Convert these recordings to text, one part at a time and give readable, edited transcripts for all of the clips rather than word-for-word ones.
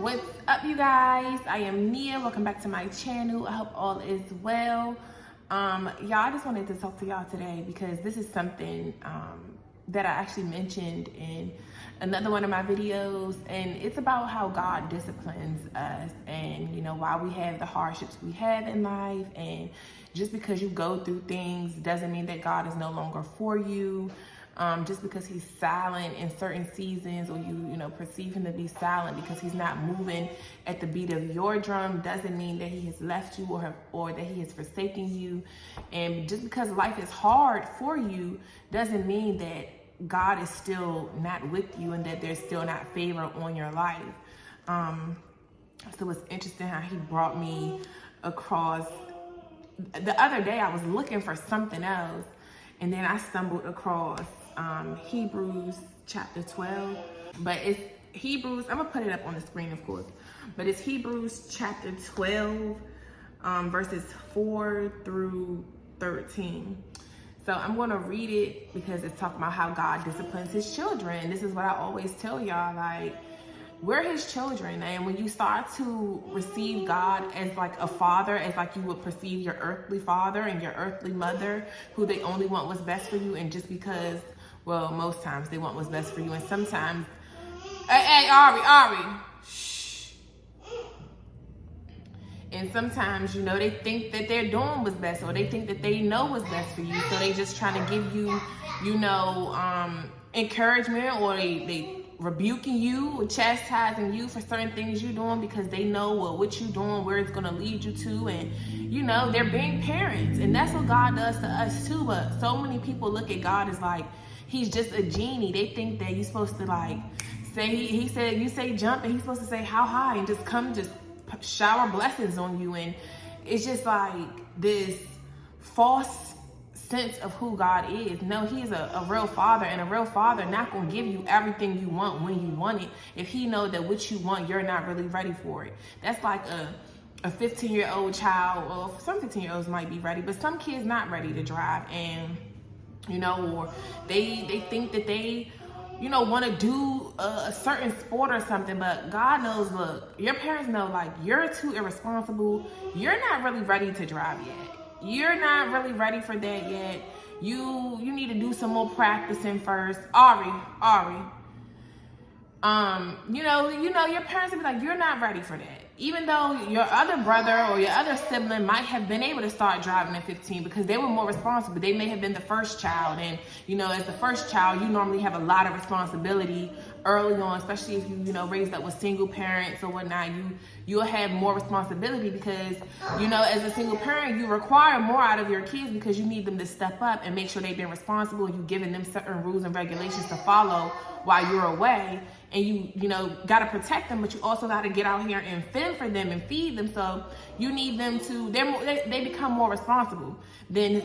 What's up, you guys? I am Nia. Welcome back to my channel. I hope all is well. Y'all, I just wanted to talk to y'all today because this is something that I actually mentioned in another one of my videos, and it's about how God disciplines us, and why we have the hardships we have in life. And just because you go through things doesn't mean that God is no longer for you. Just because he's silent in certain seasons, or you perceive him to be silent because he's not moving at the beat of your drum, doesn't mean that he has left you or that he has forsaken you. And just because life is hard for you doesn't mean that God is still not with you and that there's still not favor on your life. So it's interesting how he brought me across. The other day I was looking for something else, and then I stumbled across Hebrews chapter 12, but it's Hebrews, I'm gonna put it up on the screen, of course, but it's Hebrews chapter 12, verses 4 through 13. So I'm gonna read it because it's talking about how God disciplines his children. This is what I always tell y'all, like, we're his children, and when you start to receive God as like a father, as like you would perceive your earthly father and your earthly mother, who they only want what's best for you, and just because, well, most times they want what's best for you, and sometimes, hey, Ari, shh. And sometimes, they think that they're doing what's best, or they think that they know what's best for you, so they just trying to give you, encouragement, or they rebuking you or chastising you for certain things you're doing because they know what you're doing, where it's going to lead you to. And they're being parents, and that's what God does to us too. But so many people look at God as like he's just a genie. They think that you're supposed to like say, he said, you say jump, and he's supposed to say how high, and just shower blessings on you. And it's just like this false sense of who God is. No, he is a real father, and a real father not gonna give you everything you want when you want it if he know that what you want you're not really ready for it. That's like a 15-year-old child, or some 15-year-olds might be ready, but some kids not ready to drive, and or they think that they want to do a certain sport or something. But God knows, look, your parents know, like, you're too irresponsible, you're not really ready to drive yet. You're not really ready for that yet. You need to do some more practicing first. Ari. Your parents will be like, you're not ready for that. Even though your other brother or your other sibling might have been able to start driving at 15 because they were more responsible. They may have been the first child, and as the first child, you normally have a lot of responsibility early on, especially if you raised up with single parents or whatnot. You'll have more responsibility because as a single parent, you require more out of your kids because you need them to step up and make sure they've been responsible. You've given them certain rules and regulations to follow while you're away, and you got to protect them, but you also got to get out here and fend for them and feed them. So you need them to, they become more responsible than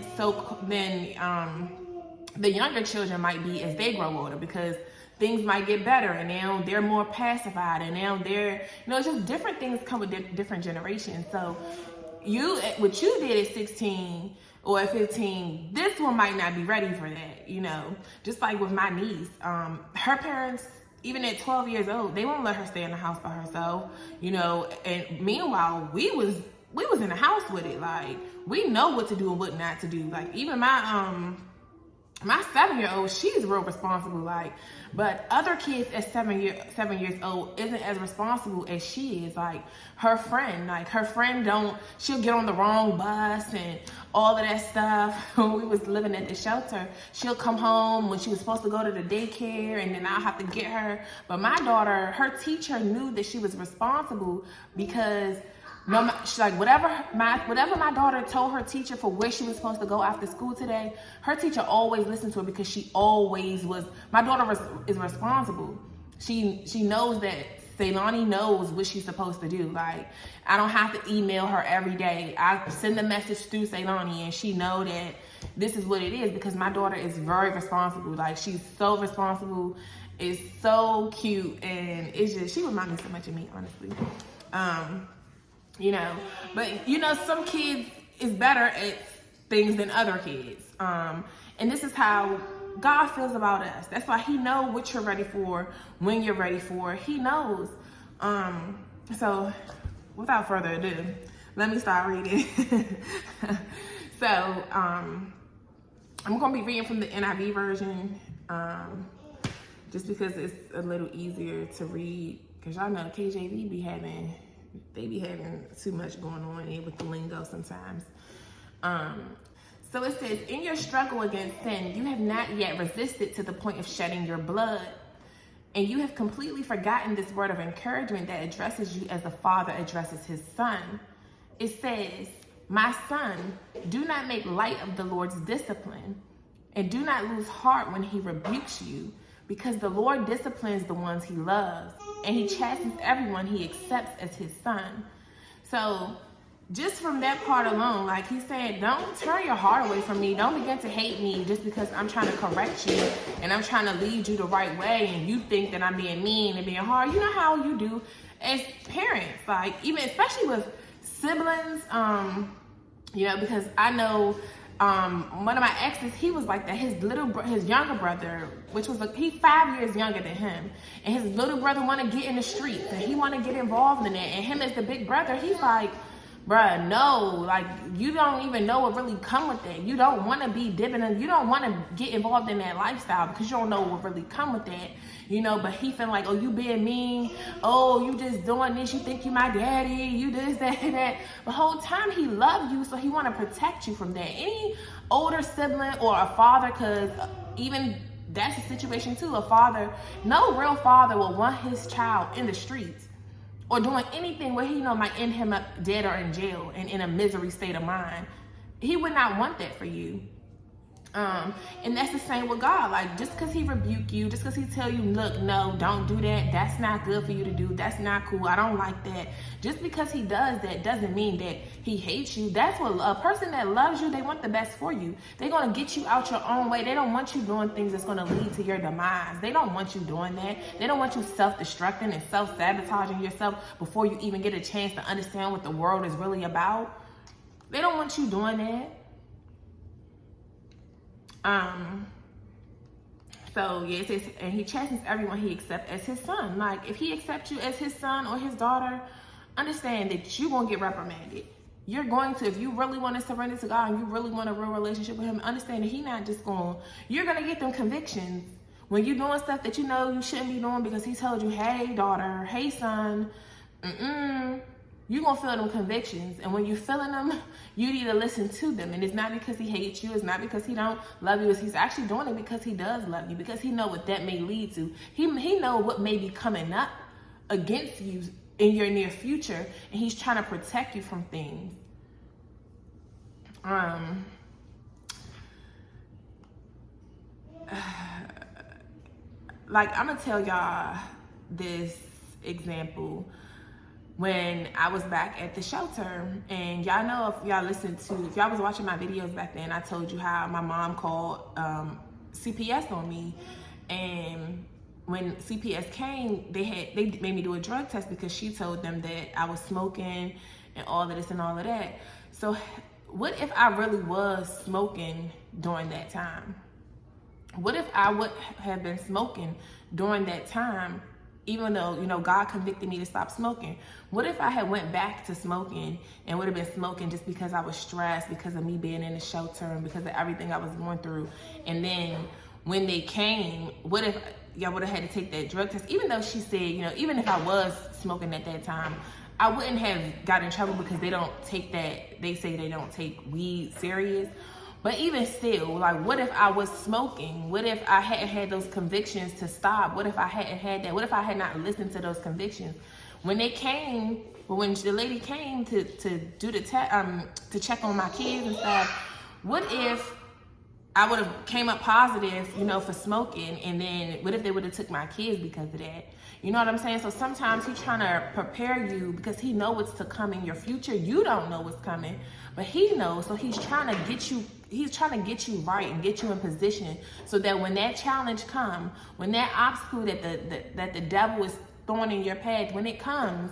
the younger children might be as they grow older, because things might get better, and now they're more pacified, and now they're, it's just different things come with different generations. So what you did at 16 or at 15, this one might not be ready for that, just like with my niece. Her parents, even at 12 years old, they won't let her stay in the house by herself, and meanwhile, we was in the house with it. Like, we know what to do and what not to do. Like, even my 7-year-old, she's real responsible, like, but other kids at 7 years old isn't as responsible as she is. Like, her friend she'll get on the wrong bus and all of that stuff. When we was living at the shelter, she'll come home when she was supposed to go to the daycare, and then I'll have to get her. But my daughter, her teacher knew that she was responsible because she's like, whatever my daughter told her teacher for where she was supposed to go after school today, her teacher always listened to her because she always was. My daughter is responsible. She knows that Ceylani knows what she's supposed to do. Like, I don't have to email her every day. I send a message through Ceylani, and she know that this is what it is, because my daughter is very responsible. Like, she's so responsible. It's so cute, and it's just, she reminds me so much of me, honestly. But some kids is better at things than other kids. And this is how God feels about us. That's why he knows what you're ready for, when you're ready for. He knows So without further ado, let me start reading. So, I'm going to be reading from the NIV version, just because it's a little easier to read, because y'all know KJV be having too much going on here with the lingo sometimes. So it says, in your struggle against sin, you have not yet resisted to the point of shedding your blood. And you have completely forgotten this word of encouragement that addresses you as the Father addresses his Son. It says, my son, do not make light of the Lord's discipline, and do not lose heart when he rebukes you, because the Lord disciplines the ones he loves, and he chastens everyone he accepts as his son. So just from that part alone, like he said, don't turn your heart away from me. Don't begin to hate me just because I'm trying to correct you and I'm trying to lead you the right way, and you think that I'm being mean and being hard. You know how you do as parents, like even especially with siblings, because I know one of my exes, he was like that. His younger brother, which was he's 5 years younger than him, and his little brother want to get in the streets and he want to get involved in it, and him as the big brother, he's like, bruh, no, like you don't even know what really come with that. You don't want to be dipping in, you don't want to get involved in that lifestyle because you don't know what really come with that, but he feel like, oh, you being mean, oh, you just doing this, you think you my daddy, you this, that, and that. The whole time he loved you, so he want to protect you from that. Any older sibling or a father, because even that's a situation too, a father, no real father will want his child in the streets or doing anything where he might end him up dead or in jail and in a misery state of mind. He would not want that for you. And that's the same with God. Like, just because he rebuke you, just because he tell you, look, no, don't do that, that's not good for you to do, that's not cool, I don't like that. Just because he does that doesn't mean that he hates you. That's what a person that loves you, they want the best for you. They're going to get you out your own way. They don't want you doing things that's going to lead to your demise. They don't want you doing that. They don't want you self-destructing and self-sabotaging yourself before you even get a chance to understand what the world is really about. They don't want you doing that. So yeah, it says, and he chastens everyone he accepts as his son. Like, if he accepts you as his son or his daughter, understand that you're going to get reprimanded. You're going to, if you really want to surrender to God and you really want a real relationship with him, understand that you're going to get them convictions when you're doing stuff that you know you shouldn't be doing because he told you, hey daughter, hey son, you're going to feel them convictions. And when you're feeling them, you need to listen to them. And it's not because he hates you. It's not because he don't love you. He's actually doing it because he does love you, because he know what that may lead to. He know what may be coming up against you in your near future. And he's trying to protect you from things. Like, I'm going to tell y'all this example. When I was back at the shelter, and y'all know, if y'all was watching my videos back then, I told you how my mom called CPS on me, and when CPS came, they made me do a drug test because she told them that I was smoking and all of this and all of that. So what if I really was smoking during that time? What if I would have been smoking during that time, even though, God convicted me to stop smoking? What if I had went back to smoking and would have been smoking just because I was stressed, because of me being in the shelter and because of everything I was going through? And then when they came, what if y'all would have had to take that drug test? Even though she said, even if I was smoking at that time, I wouldn't have got in trouble because they don't take that, they say they don't take weed serious. But even still, like, what if I was smoking? What if I hadn't had those convictions to stop? What if I hadn't had that? What if I had not listened to those convictions? When the lady came to do the to check on my kids and stuff, what if I would have came up positive, for smoking, and then what if they would have took my kids because of that? You know what I'm saying? So sometimes he's trying to prepare you because he knows what's to come in your future. You don't know what's coming, but he knows. So he's trying to get you right and get you in position so that when that challenge comes, when that obstacle that the devil is throwing in your path, when it comes,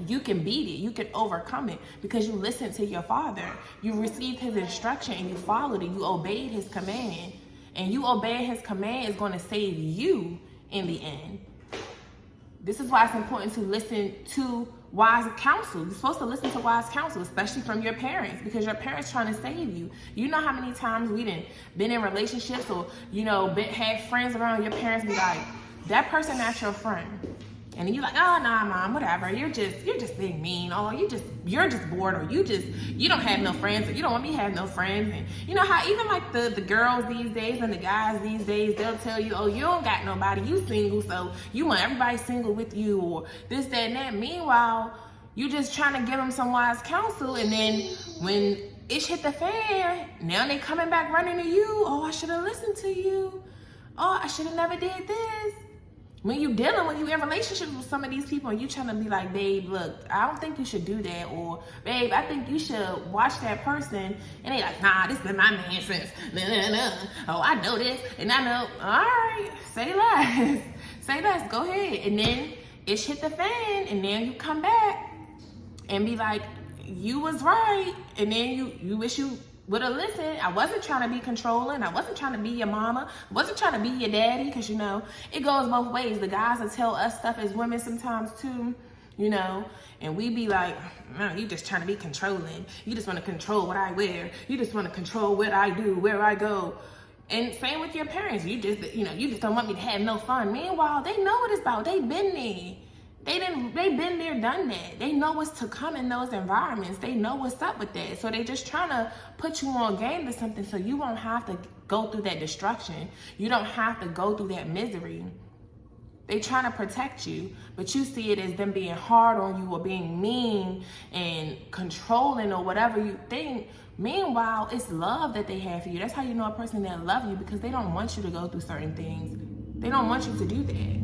you can beat it, you can overcome it because you listened to your father. You received his instruction and you followed it. You obeyed his command. And you obeying his command is going to save you in the end. This is why it's important to listen to wise counsel. You're supposed to listen to wise counsel, especially from your parents, because your parents trying to save you. You know how many times we done been in relationships or, had friends around, your parents be like, that person not your friend. And you're like, oh, nah, mom, whatever. You're just being mean. Or you're just bored. Or you don't have no friends. Or you don't want me to have no friends. And you know how even like the girls these days and the guys these days, they'll tell you, oh, you don't got nobody. You single, so you want everybody single with you, or this, that, and that. Meanwhile, you just trying to give them some wise counsel. And then when it hit the fan, now they coming back running to you. Oh, I should have listened to you. Oh, I should have never did this. When you in relationships with some of these people and you trying to be like, babe, look, I don't think you should do that. Or, babe, I think you should watch that person. And they like, nah, this been my man since, nah. Oh, I know this and I know. All right, say less. Say less, go ahead. And then it hit the fan and then you come back and be like, you was right. And then you wish you would have listened. I wasn't trying to be controlling. I wasn't trying to be your mama. I wasn't trying to be your daddy, because it goes both ways. The guys will tell us stuff as women sometimes too, and we be like, no, you just trying to be controlling. You just want to control what I wear. You just want to control what I do, where I go. And same with your parents. You just don't want me to have no fun. Meanwhile, they know what it's about. They've been there. They've been there, done that. They know what's to come in those environments. They know what's up with that. So they just trying to put you on game to something so you won't have to go through that destruction. You don't have to go through that misery. They trying to protect you, but you see it as them being hard on you or being mean and controlling or whatever you think. Meanwhile, it's love that they have for you. That's how you know a person that loves you, because they don't want you to go through certain things. They don't want you to do that.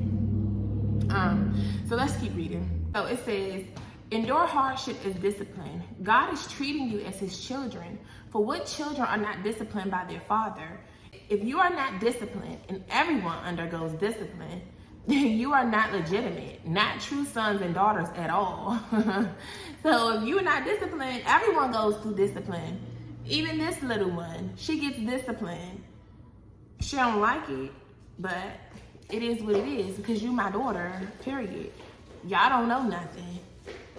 So let's keep reading. So it says, endure hardship as discipline. God is treating you as his children. For what children are not disciplined by their father? If you are not disciplined, and everyone undergoes discipline, then you are not legitimate, not true sons and daughters at all. So if you're not disciplined, everyone goes through discipline. Even this little one, she gets disciplined. She don't like it, but it is what it is, because you my daughter, period. Y'all don't know nothing.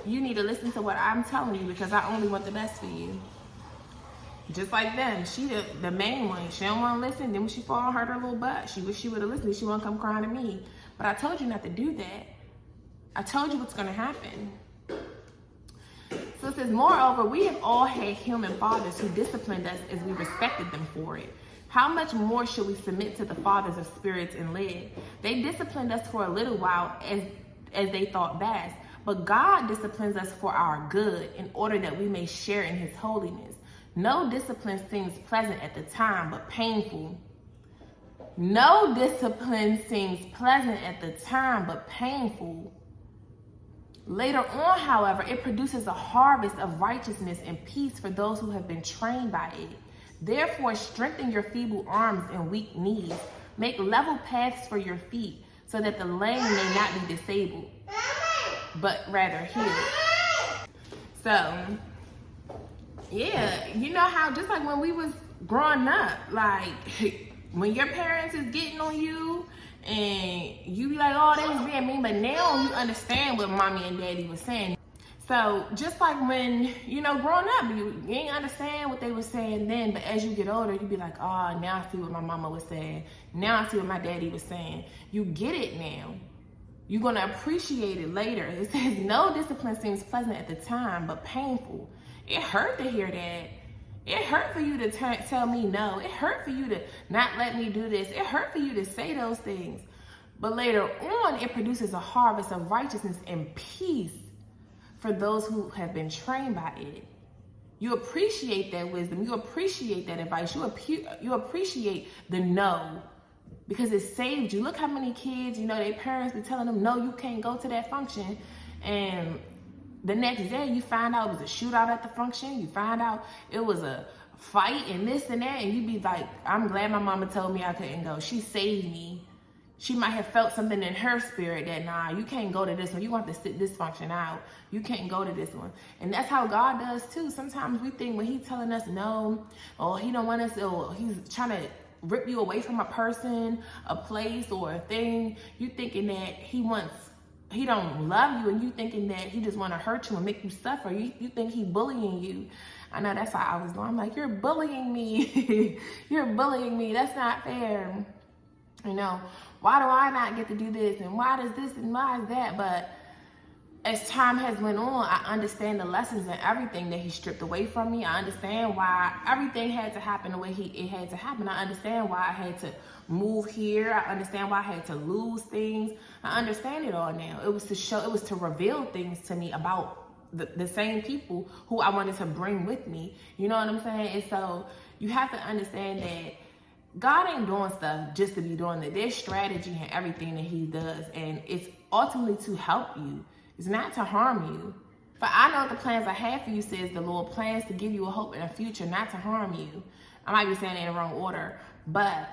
You need to listen to what I'm telling you, because I only want the best for you. Just like them, she the main one. She don't want to listen. Then when she fall and hurt her little butt, she wish she would have listened. She won't come crying to me. But I told you not to do that. I told you what's going to happen. So it says, moreover, we have all had human fathers who disciplined us as we respected them for it. How much more should we submit to the fathers of spirits and live? They disciplined us for a little while as they thought best, but God disciplines us for our good, in order that we may share in his holiness. No discipline seems pleasant at the time, but painful. No discipline seems pleasant at the time, but painful. Later on, however, it produces a harvest of righteousness and peace for those who have been trained by it. Therefore, strengthen your feeble arms and weak knees. Make level paths for your feet, so that the lame may not be disabled, but rather healed. So, yeah, you know how just like when we was growing up, like when your parents is getting on you and you be like, oh, they was being mean, but now you understand what mommy and daddy was saying. So just like when, growing up, you ain't understand what they were saying then, but as you get older, you be like, oh, now I see what my mama was saying. Now I see what my daddy was saying. You get it now. You're going to appreciate it later. It says, no discipline seems pleasant at the time, but painful. It hurt to hear that. It hurt for you to tell me no. It hurt for you to not let me do this. It hurt for you to say those things. But later on, it produces a harvest of righteousness and peace for those who have been trained by it. You appreciate that wisdom. You appreciate that advice. You appreciate the no, because it saved you. Look how many kids, their parents be telling them, no, you can't go to that function. And the next day you find out it was a shootout at the function. You find out it was a fight and this and that. And you be like, I'm glad my mama told me I couldn't go. She saved me. She might have felt something in her spirit that, nah, you can't go to this one. You want to sit this function out. You can't go to this one. And that's how God does too. Sometimes we think when he's telling us no, or he don't want us, or he's trying to rip you away from a person, a place, or a thing, you thinking that he wants he don't love you, and you thinking that he just want to hurt you and make you suffer. You think he bullying you. I know that's how I was going. I'm like, you're bullying me. You're bullying me. That's not fair. You know, why do I not get to do this? And why does this and why is that? But as time has went on, I understand the lessons and everything that he stripped away from me. I understand why everything had to happen the way it had to happen. I understand why I had to move here. I understand why I had to lose things. I understand it all now. It was to reveal things to me about the same people who I wanted to bring with me. You know what I'm saying? And so you have to understand that God ain't doing stuff just to be doing it. There's strategy in everything that he does, and it's ultimately to help you. It's not to harm you. For I know the plans I have for you, says the Lord, plans to give you a hope in a future, not to harm you. I might be saying it in the wrong order, but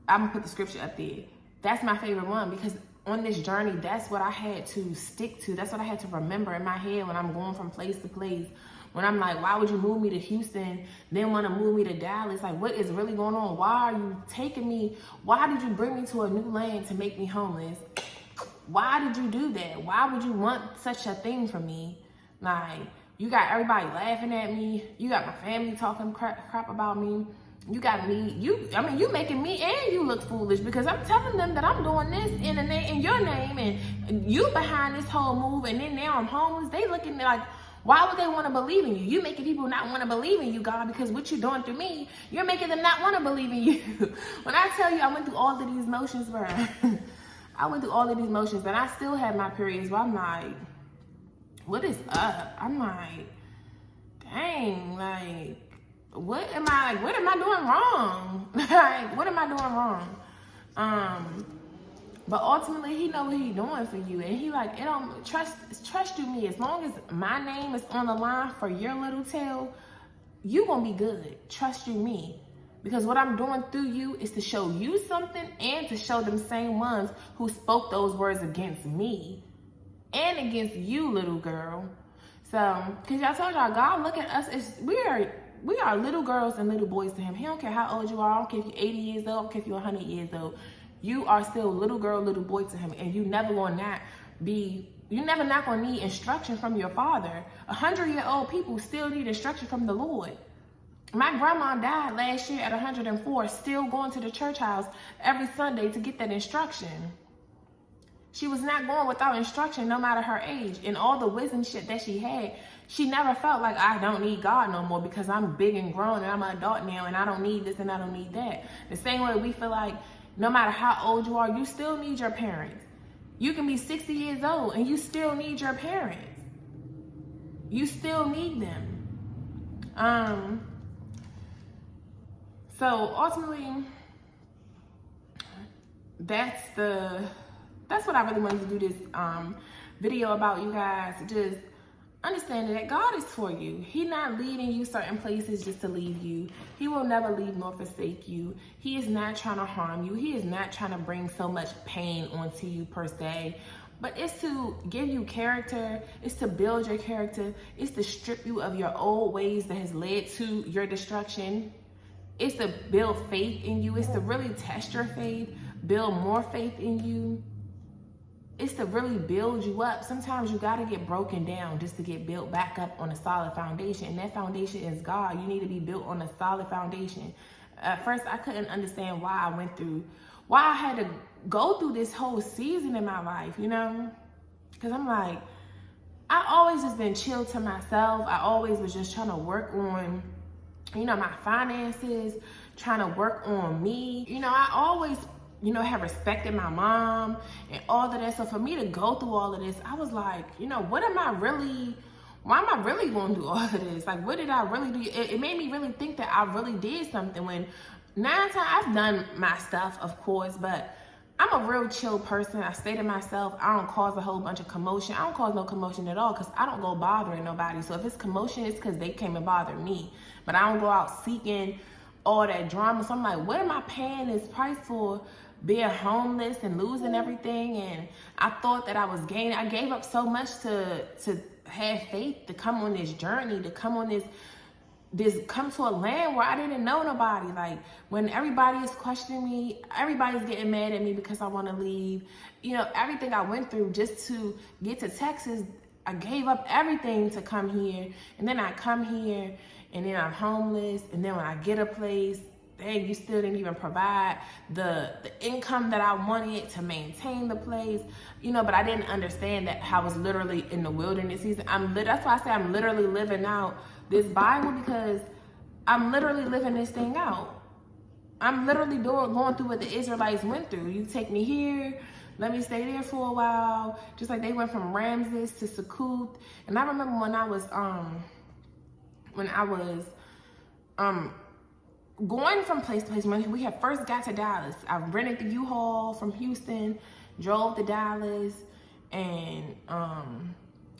I'm gonna put the scripture up there. That's my favorite one, because on this journey, that's what I had to stick to. That's what I had to remember in my head when I'm going from place to place. When I'm like, why would you move me to Houston, then want to move me to Dallas? Like, what is really going on? Why are you taking me? Why did you bring me to a new land to make me homeless? Why did you do that? Why would you want such a thing from me? Like, you got everybody laughing at me. You got my family talking crap about me. You got me, you making me and you look foolish, because I'm telling them that I'm doing this in your name, and you behind this whole move, and then now I'm homeless. They looking like, why would they want to believe in you? You making people not want to believe in you, God, because what you're doing through me, you're making them not want to believe in you. When I tell you I went through all of these motions, bro, I went through all of these motions, and I still have my periods where I'm like, what is up? I'm like, dang, like, what am I doing wrong? Like, what am I doing wrong? But ultimately, he know what he doing for you, and he like, it don't trust you me. As long as my name is on the line for your little tail, you gonna be good. Trust you me, because what I'm doing through you is to show you something, and to show them same ones who spoke those words against me and against you, little girl. So, cause I told y'all, God look at us as we are little girls and little boys to him. He don't care how old you are. I don't care if you're 80 years old. I don't care if you're 100 years old. You are still little girl, little boy to him. And you never not gonna need instruction from your father. 100-year-old people still need instruction from the Lord. My grandma died last year at 104, still going to the church house every Sunday to get that instruction. She was not going without instruction, no matter her age. And all the wisdom shit that she had, she never felt like, I don't need God no more, because I'm big and grown and I'm an adult now, and I don't need this and I don't need that. The same way we feel like no matter how old you are, you still need your parents. You can be 60 years old and you still need your parents. You still need them. So ultimately, that's what I really wanted to do this video about, you guys. Just understanding that God is for you. He's not leading you certain places just to leave you. He will never leave nor forsake you. He is not trying to harm you. He is not trying to bring so much pain onto you per se. But it's to give you character. It's to build your character. It's to strip you of your old ways that has led to your destruction. It's to build faith in you. It's to really test your faith, build more faith in you. It's to really build you up. Sometimes you got to get broken down just to get built back up on a solid foundation. And that foundation is God. You need to be built on a solid foundation. At first, I couldn't understand why I had to go through this whole season in my life, you know? Because I'm like, I always just been chill to myself. I always was just trying to work on, my finances, trying to work on me. I always have respected my mom and all of that. So for me to go through all of this, I was like, why am I really going to do all of this? Like, what did I really do? It made me really think that I really did something, when 9 times I've done my stuff, of course, but I'm a real chill person. I stay to myself. I don't cause a whole bunch of commotion. I don't cause no commotion at all, because I don't go bothering nobody. So if it's commotion, it's because they came and bothered me. But I don't go out seeking all that drama. So I'm like, what am I paying this price for? Being homeless and losing everything. And I thought that I was gaining. I gave up so much to have faith, to come on this journey, to come on this come to a land where I didn't know nobody. Like, when everybody is questioning me, everybody's getting mad at me because I want to leave. You know, everything I went through just to get to Texas, I gave up everything to come here. And then I come here, and then I'm homeless. And then when I get a place, dang, you still didn't even provide the income that I wanted to maintain the place. You know, but I didn't understand that I was literally in the wilderness season. That's why I say I'm literally living out this Bible, because I'm literally living this thing out. I'm literally going through what the Israelites went through. You take me here, let me stay there for a while. Just like they went from Ramses to Succoth. And I remember when I was going from place to place, when we had first got to Dallas, I rented the U-Haul from Houston, drove to Dallas, and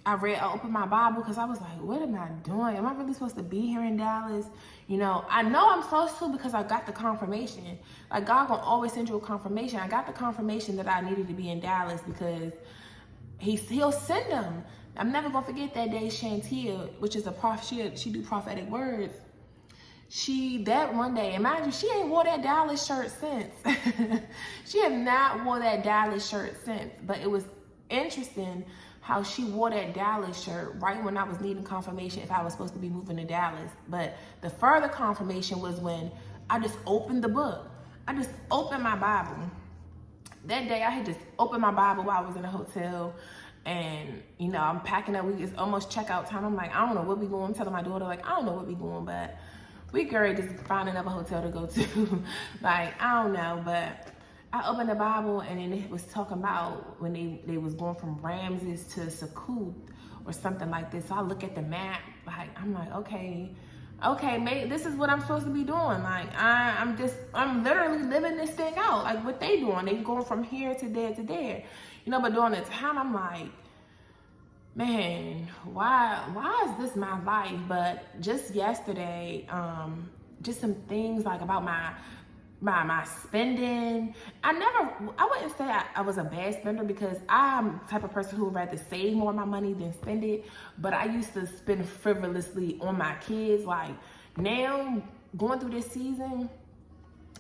I opened my Bible, because I was like, what am I doing? Am I really supposed to be here in Dallas? You know I'm supposed to, because I got the confirmation. Like, God gonna always send you a confirmation. I got the confirmation that I needed to be in Dallas, because he'll send them. I'm never gonna forget that day Chantel, which is a prophet, she do prophetic words. That one day, imagine, she ain't wore that Dallas shirt since. She have not wore that Dallas shirt since. But it was interesting how she wore that Dallas shirt right when I was needing confirmation if I was supposed to be moving to Dallas. But the further confirmation was when I just opened the book. I just opened my Bible. That day, I had just opened my Bible while I was in a hotel. And, you know, I'm packing up. It's almost checkout time. I'm like, I don't know where we going. I'm telling my daughter, like, I don't know where we going, but we girl just find another hotel to go to. Like, I don't know, but I opened the Bible, and then it was talking about when they was going from Ramses to Succoth or something like this. So I look at the map, like, I'm like, okay, maybe this is what I'm supposed to be doing. Like, I'm literally living this thing out. Like, what they doing? They going from here to there to there. You know, but during the time, I'm like, man, why is this my life? But just yesterday, just some things like about my spending. I wouldn't say I was a bad spender, because I'm the type of person who would rather save more of my money than spend it. But I used to spend frivolously on my kids. Like, now, going through this season,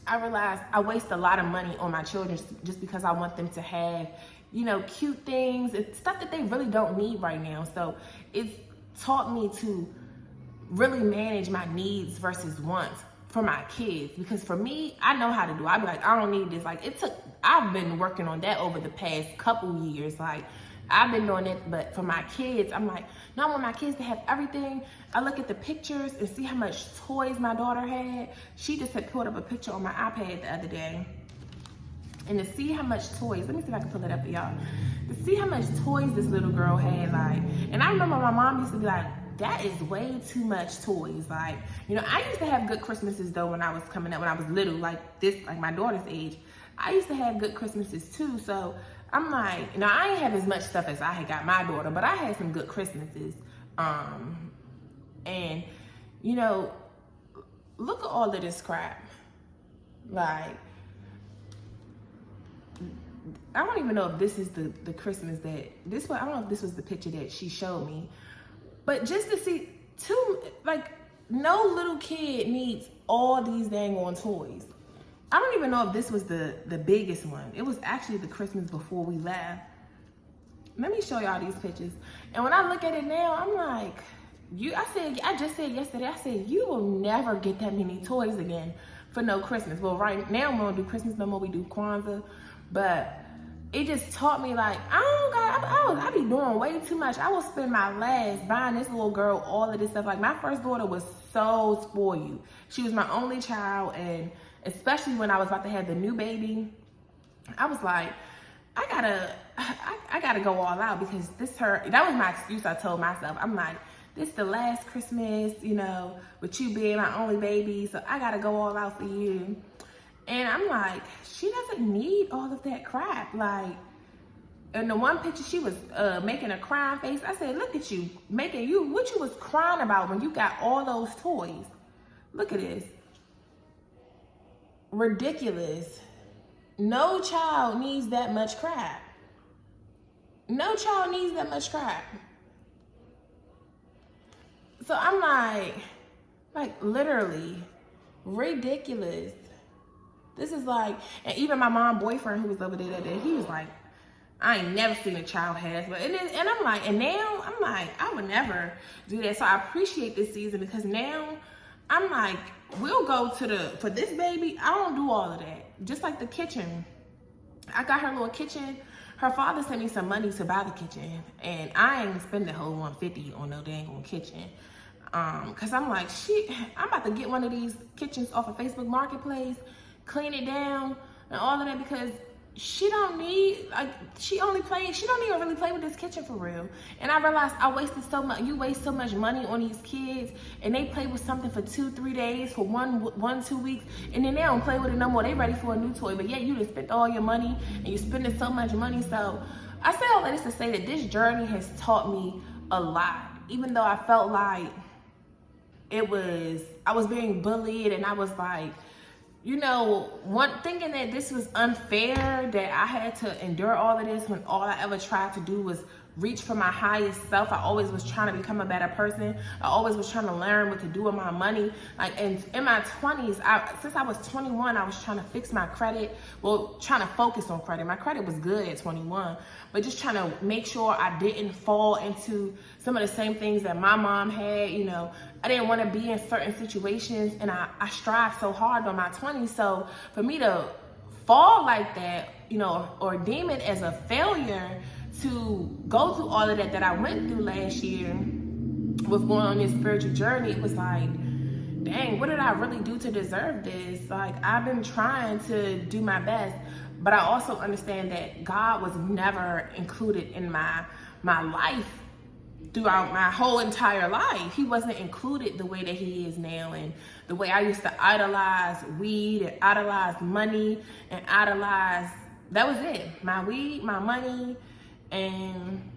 I realized I waste a lot of money on my children just because I want them to have, you know, cute things and stuff that they really don't need right now. So it's taught me to really manage my needs versus wants for my kids. Because for me, I know how to do it. I'd be like, I don't need this. Like, I've been working on that over the past couple years. Like, I've been doing it, but for my kids, I'm like, no, I want my kids to have everything. I look at the pictures and see how much toys my daughter had. She just had pulled up a picture on my iPad the other day. And to see how much toys, let me see if I can pull it up for y'all. To see how much toys this little girl had, like, and I remember my mom used to be like, that is way too much toys. Like, you know, I used to have good Christmases though when I was coming up, when I was little, like my daughter's age. I used to have good Christmases too. So I'm like, you know, I ain't have as much stuff as I had got my daughter, but I had some good Christmases. And, you know, look at all of this crap. Like, I don't even know if this is the Christmas I don't know if this was the picture that she showed me. But just to see no little kid needs all these dang on toys. I don't even know if this was the biggest one. It was actually the Christmas before we left. Let me show y'all these pictures. And when I look at it now, I'm like, I just said yesterday, I said, you will never get that many toys again for no Christmas. Well, right now we don't do Christmas no more, we do Kwanzaa. But it just taught me, like, I be doing way too much. I will spend my last buying this little girl all of this stuff. Like, my first daughter was so spoiled. She was my only child, and especially when I was about to have the new baby, I was like, I gotta go all out, because that was my excuse I told myself. I'm like, this is the last Christmas, you know, with you being my only baby, so I gotta go all out for you. And I'm like, she doesn't need all of that crap. Like, in the one picture, she was making a crying face. I said, look at you, what you was crying about when you got all those toys. Look at this. Ridiculous. No child needs that much crap. No child needs that much crap. So I'm like, Like literally ridiculous. This is like, and even my mom boyfriend who was over there that day, he was like, I ain't never seen a child have, but and I'm like, and now I'm like, I would never do that. So I appreciate this season because now I'm like, we'll go to for this baby, I don't do all of that. Just like the kitchen. I got her little kitchen. Her father sent me some money to buy the kitchen, and I ain't spend the whole $150 on no dang on kitchen. Cause I'm like, I'm about to get one of these kitchens off of Facebook Marketplace, clean it down and all of that because she don't need, like, she don't even really play with this kitchen for real. And I realized I wasted so much, you waste so much money on these kids and they play with something for 2-3 days, for 1-2 weeks, and then they don't play with it no more. They ready for a new toy, but yeah, you just spent all your money and you're spending so much money. So I say all this to say that this journey has taught me a lot, even though I felt like I was being bullied and I was like, you know, thinking that this was unfair, that I had to endure all of this when all I ever tried to do was reach for my highest self. I always was trying to become a better person. I always was trying to learn what to do with my money. Like in my 20s, since I was 21, I was trying to fix my credit. Well, trying to focus on credit. My credit was good at 21, but just trying to make sure I didn't fall into some of the same things that my mom had. You know, I didn't want to be in certain situations, and I strived so hard on my 20s. So for me to fall like that, you know, or deem it as a failure to go through all of that I went through last year with going on this spiritual journey, it was like, dang, what did I really do to deserve this? Like, I've been trying to do my best, but I also understand that God was never included in my life throughout my whole entire life. He wasn't included the way that he is now, and the way I used to idolize weed and idolize money and idolize, that was it. My weed, my money, and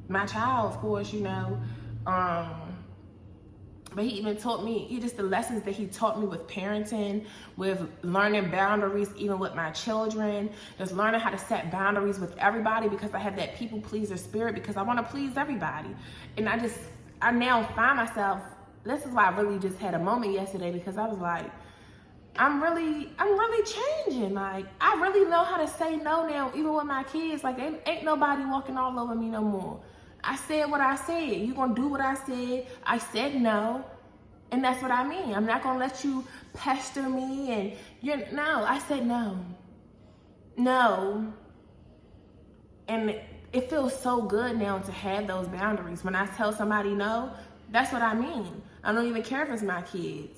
my child, of course, you know. But he even taught me, just the lessons that he taught me with parenting, with learning boundaries, even with my children, just learning how to set boundaries with everybody, because I have that people pleaser spirit, because I want to please everybody. And I now find myself, this is why I really just had a moment yesterday, because I was like, I'm really changing. Like, I really know how to say no now, even with my kids. Like, ain't nobody walking all over me no more. I said what I said. You gonna do what I said. I said no. And that's what I mean. I'm not gonna let you pester me and no, I said no. No. And it feels so good now to have those boundaries. When I tell somebody no, that's what I mean. I don't even care if it's my kids.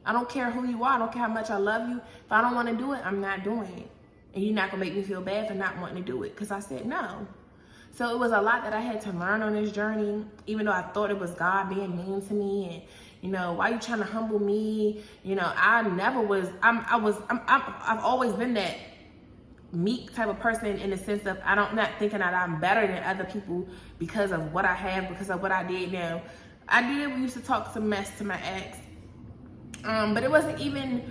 I don't care who you are. I don't care how much I love you. If I don't want to do it, I'm not doing it. And you're not going to make me feel bad for not wanting to do it, because I said no. So it was a lot that I had to learn on this journey, even though I thought it was God being mean to me. And, you know, why you trying to humble me? You know, I never was, I've always been that meek type of person, in the sense of not thinking that I'm better than other people because of what I have, because of what I did. Now, we used to talk some mess to my ex. But it wasn't even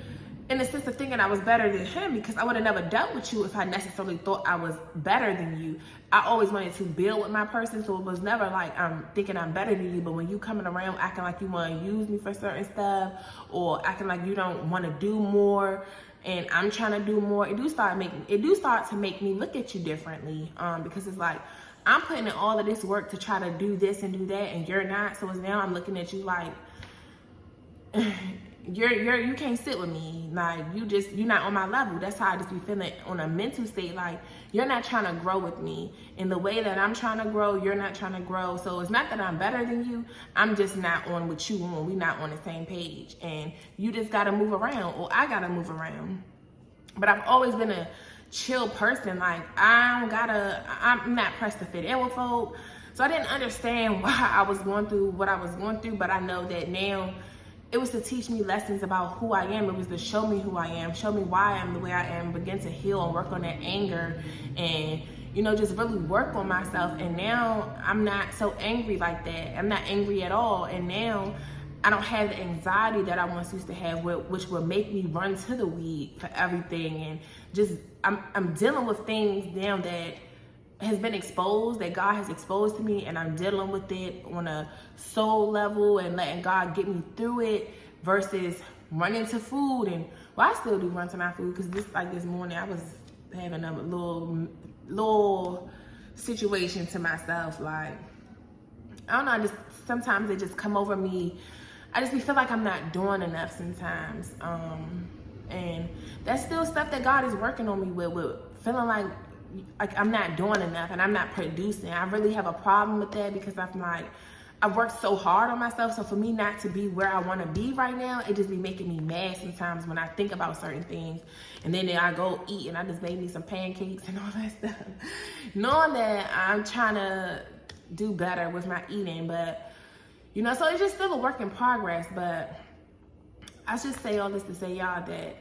in the sense of thinking I was better than him, because I would have never dealt with you if I necessarily thought I was better than you. I always wanted to build with my person, so it was never like I'm thinking I'm better than you. But when you coming around acting like you want to use me for certain stuff, or acting like you don't want to do more, and I'm trying to do more, it do start to make me look at you differently. Because it's like, I'm putting in all of this work to try to do this and do that, and you're not. So it's now I'm looking at you like, you can't sit with me. Like, you're not on my level. That's how I just be feeling on a mental state. Like, you're not trying to grow with me in the way that I'm trying to grow. You're not trying to grow. So it's not that I'm better than you. I'm just not on what you want. We're not on the same page, and you just got to move around, or I got to move around. But I've always been a chill person. Like, I'm not pressed to fit in with folk. So I didn't understand why I was going through what I was going through. But I know that now, it was to teach me lessons about who I am. It was to show me who I am, show me why I am the way I am, begin to heal and work on that anger, and, you know, just really work on myself. And now I'm not so angry like that. I'm not angry at all. And now I don't have the anxiety that I once used to have, which would make me run to the weed for everything. And just, I'm dealing with things now that has been exposed, that God has exposed to me, and I'm dealing with it on a soul level and letting God get me through it versus running to food. And well, I still do run to my food, because this morning I was having a little situation to myself. Like, I don't know, sometimes it just come over me. I just feel like I'm not doing enough sometimes. And that's still stuff that God is working on me with feeling like I'm not doing enough and I'm not producing. I really have a problem with that, because I'm like, I've worked so hard on myself. So for me not to be where I want to be right now, it just be making me mad sometimes when I think about certain things. And then I go eat, and I just made me some pancakes and all that stuff, knowing that I'm trying to do better with my eating. But, you know, so it's just still a work in progress. But I should say all this to say, y'all, that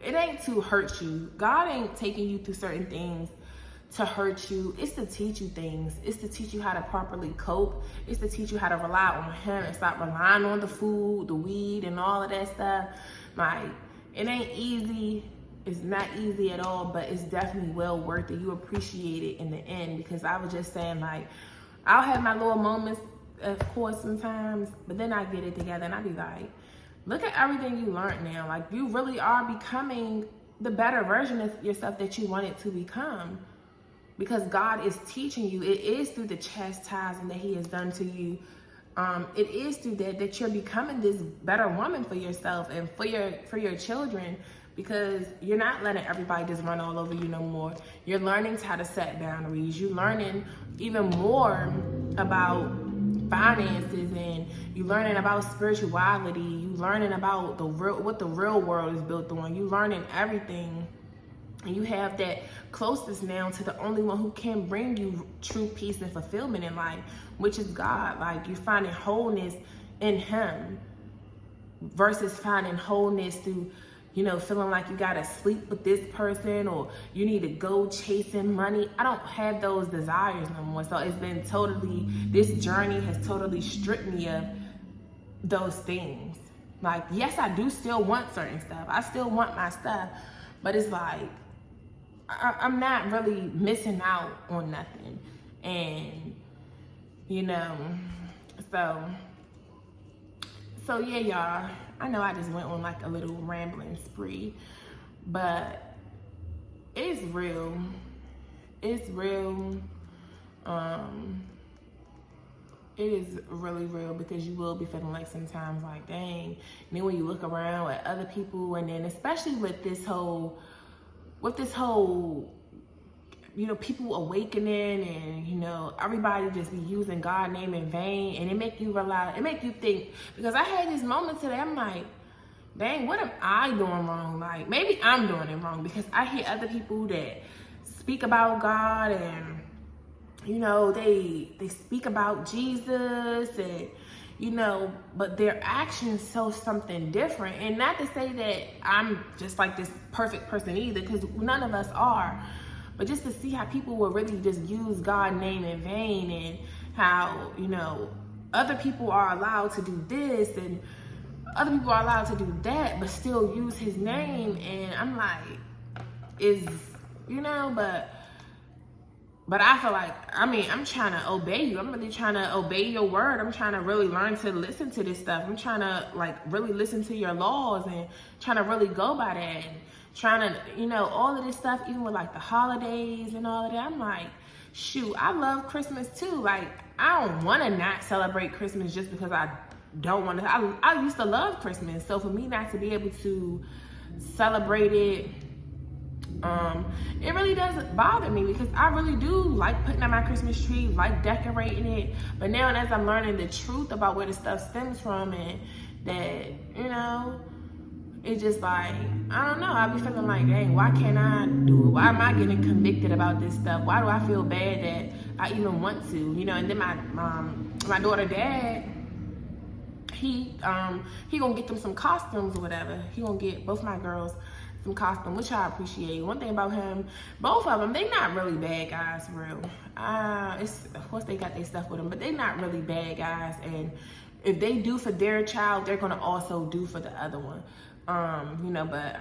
it ain't to hurt you. God ain't taking you through certain things to hurt you. It's to teach you things. It's to teach you how to properly cope. It's to teach you how to rely on him and stop relying on the food, the weed, and all of that stuff. Like, it ain't easy. It's not easy at all, but it's definitely well worth it. You appreciate it in the end, because I was just saying, like, I'll have my little moments, of course, sometimes, but then I get it together and I be like, look at everything you learned now. Like, you really are becoming the better version of yourself that you wanted to become, because God is teaching you. It is through the chastising that he has done to you. It is through that you're becoming this better woman for yourself and for your children, because you're not letting everybody just run all over you no more. You're learning how to set boundaries. You're learning even more about finances, and you learning about spirituality. You learning about what the real world is built on. You learning everything, and you have that closest now to the only one who can bring you true peace and fulfillment in life, which is God. Like, you're finding wholeness in him versus finding wholeness through, you know, feeling like you gotta sleep with this person or you need to go chasing money. I don't have those desires no more. So it's been this journey has totally stripped me of those things. Like, yes, I do still want certain stuff. I still want my stuff, but it's like, I'm not really missing out on nothing. And, you know, so yeah, y'all, I know I just went on like a little rambling spree, but it's real. It's real. It is really real, because you will be feeling like sometimes like, dang. And then when you look around at other people, and then especially with this whole, you know, people awakening, and, you know, everybody just be using God's name in vain, and it make you think, because I had this moment today, I'm like, dang, what am I doing wrong? Like, maybe I'm doing it wrong, because I hear other people that speak about God, and, you know, they speak about Jesus, and, you know, but their actions show something different. And not to say that I'm just like this perfect person either, because none of us are. But just to see how people will really just use God's name in vain, and how, you know, other people are allowed to do this and other people are allowed to do that, but still use his name. And I'm like, you know, but I feel like, I mean, I'm trying to obey you. I'm really trying to obey your word. I'm trying to really learn to listen to this stuff. I'm trying to like really listen to your laws and trying to really go by that, and trying to, you know, all of this stuff, even with like the holidays and all of that. I'm like, shoot, I love Christmas too. Like, I don't want to not celebrate Christmas just because I don't want to. I used to love Christmas. So for me not to be able to celebrate it, it really doesn't bother me, because I really do like putting up my Christmas tree, like decorating it. But now, as I'm learning the truth about where the stuff stems from, and that, you know, it's just like, I don't know, I be feeling like, dang, why can't I do it? Why am I getting convicted about this stuff? Why do I feel bad that I even want to, you know? And then my daughter dad, he gonna get them some costumes or whatever. He gonna get both my girls some costumes, which I appreciate. One thing about him, both of them, they not really bad guys, for real. Of course they got their stuff with them, but they not really bad guys. And if they do for their child, they're gonna also do for the other one. You know, but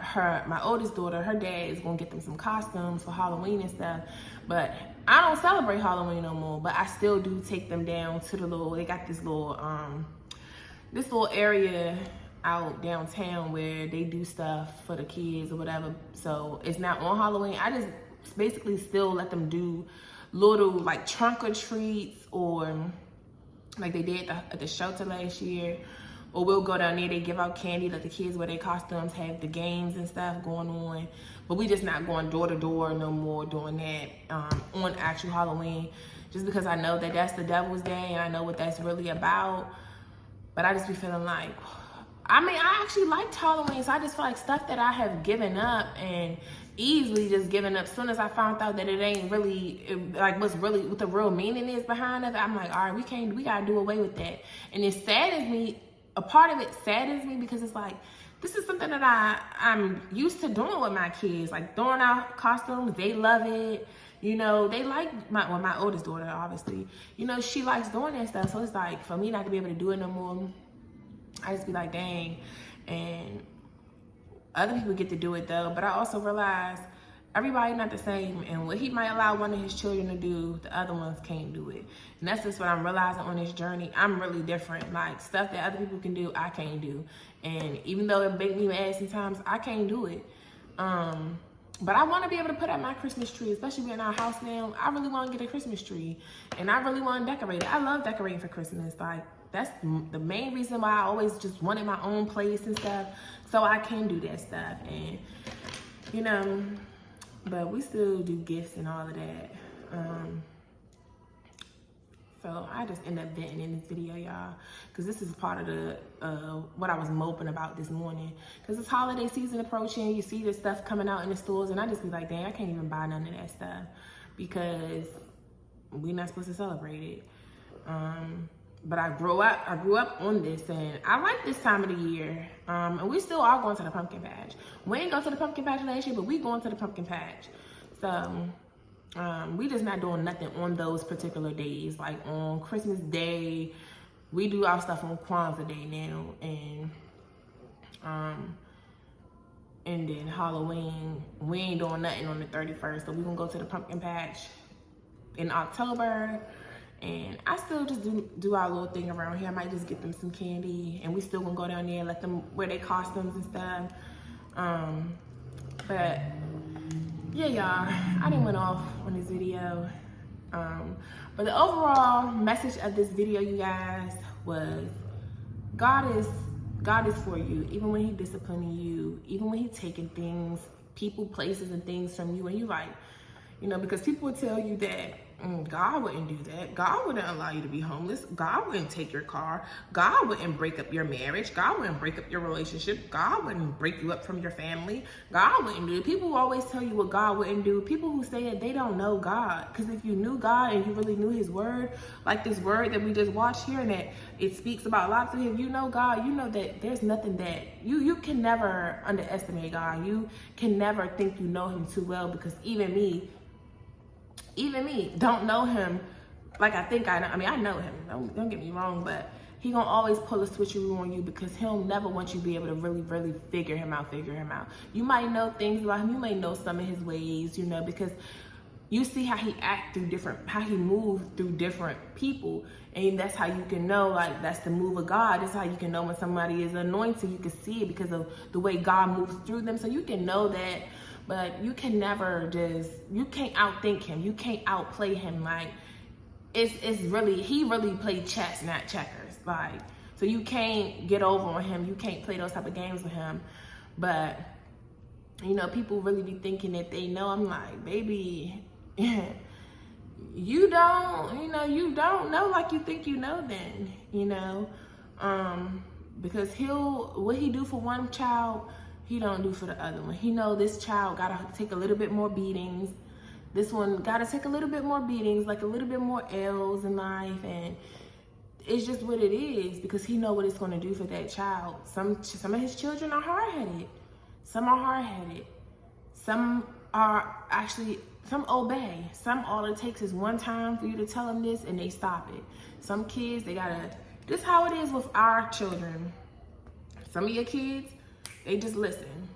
my oldest daughter, her dad is gonna get them some costumes for Halloween and stuff. But I don't celebrate Halloween no more, but I still do take them down to the little, they got this little area out downtown where they do stuff for the kids or whatever. So it's not on Halloween. I just basically still let them do little like trunk or treats, or like they did at the shelter last year. Or we'll go down there, they give out candy, let the kids wear their costumes, have the games and stuff going on. But we just not going door to door no more doing that on actual Halloween. Just because I know that that's the devil's day and I know what that's really about. But I just be feeling like, I mean, I actually liked Halloween, so I just feel like stuff that I have given up and easily just given up. As soon as I found out that it ain't really, like what the real meaning is behind it, I'm like, all right, we gotta do away with that. And it saddens me, a part of it saddens me because it's like, this is something that I'm used to doing with my kids, like throwing out costumes. They love it. You know, they like my oldest daughter, obviously, you know, she likes doing that stuff. So it's like, for me not to be able to do it no more, I just be like, dang. And other people get to do it though. But I also realize everybody not the same. And what he might allow one of his children to do, the other ones can't do it. And that's just what I'm realizing on this journey. I'm really different. Like stuff that other people can do, I can't do. And even though it makes me mad sometimes, I can't do it. But I want to be able to put up my Christmas tree, especially in our house now. I really want to get a Christmas tree, and I really want to decorate it. I love decorating for Christmas. Like, that's the main reason why I always just wanted my own place and stuff, so I can do that stuff. And, you know, but we still do gifts and all of that. So I just end up venting in this video, y'all, because this is part of the what I was moping about this morning. Because it's holiday season approaching, you see this stuff coming out in the stores, and I just be like, dang, I can't even buy none of that stuff because we're not supposed to celebrate it. But I grew up on this, and I like this time of the year. And we still are going to the pumpkin patch. We ain't go to the pumpkin patch last year, but we going to the pumpkin patch. So we just not doing nothing on those particular days. Like on Christmas Day, we do our stuff on Kwanzaa Day now, and then Halloween, we ain't doing nothing on the 31st. So we gonna go to the pumpkin patch in October, and I still just do our little thing around here. I might just get them some candy, and we still gonna go down there and let them wear their costumes and stuff. But yeah, y'all, I done went off on this video. But the overall message of this video, you guys, was God is for you, even when he disciplining you, even when he taking things, people, places, and things from you, and you like, you know, because people will tell you that God wouldn't do that. God wouldn't allow you to be homeless. God wouldn't take your car. God wouldn't break up your marriage. God wouldn't break up your relationship. God wouldn't break you up from your family. God wouldn't do it. People will always tell you what God wouldn't do. People who say it, they don't know God. Because if you knew God and you really knew his word, like this word that we just watched here, and that it speaks about lots of him, you know God, you know that there's nothing that, you can never underestimate God. You can never think you know him too well, because even me, don't know him like I think I know. I mean, I know him, don't get me wrong, but he gonna always pull a switcheroo on you, because he'll never want you to be able to really figure him out. You might know things about him, you may know some of his ways, you know, because you see how he how he moves through different people, and that's how you can know, like, that's the move of God. That's how you can know when somebody is anointed. You can see it because of the way God moves through them, so you can know that. But you can never you can't outthink him. You can't outplay him. Like, it's really, he really played chess, not checkers. Like, so you can't get over on him. You can't play those type of games with him. But, you know, people really be thinking that they know. I'm like, baby, you don't know like you think you know then, you know. Because what he do for one child, he don't do for the other one. He know this child gotta take a little bit more beatings. This one gotta take a little bit more beatings, like a little bit more L's in life, and it's just what it is, because he know what it's gonna do for that child. Some of his children are hard-headed. Some are hard-headed. Some obey. Some, all it takes is one time for you to tell them this and they stop it. Some kids, this is how it is with our children. Some of your kids, they just listen,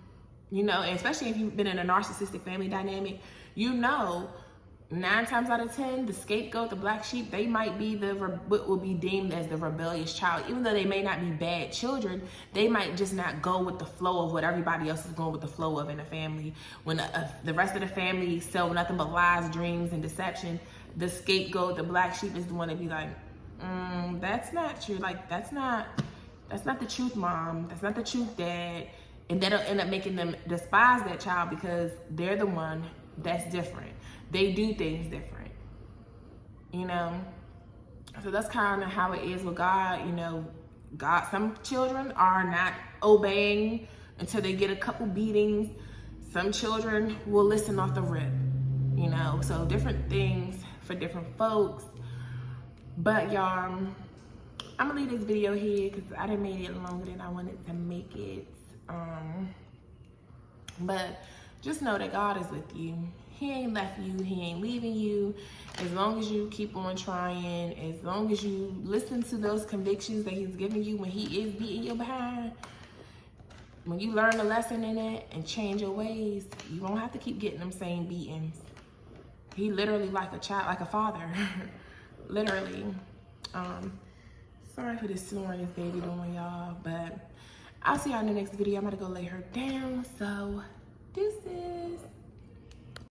you know, and especially if you've been in a narcissistic family dynamic, you know, 9 times out of 10, the scapegoat, the black sheep, they might be what will be deemed as the rebellious child. Even though they may not be bad children, they might just not go with the flow of what everybody else is going with the flow of in the family. When the rest of the family sell nothing but lies, dreams, and deception, the scapegoat, the black sheep, is the one to be like, that's not true. Like, that's not the truth, mom. That's not the truth, dad. And that'll end up making them despise that child because they're the one that's different. They do things different, you know? So that's kind of how it is with God, you know. God, some children are not obeying until they get a couple beatings. Some children will listen off the rip, you know? So different things for different folks. But y'all, I'm gonna leave this video here because I done made it longer than I wanted to make it. But just know that God is with you. He ain't left you, he ain't leaving you. As long as you keep on trying, as long as you listen to those convictions that he's giving you when he is beating you behind, when you learn the lesson in it and change your ways, you won't have to keep getting them same beatings. He literally like a child, like a father, literally. Sorry for this snoring this baby doing, y'all, but I'll see y'all in the next video. I'm gonna go lay her down, so deuces.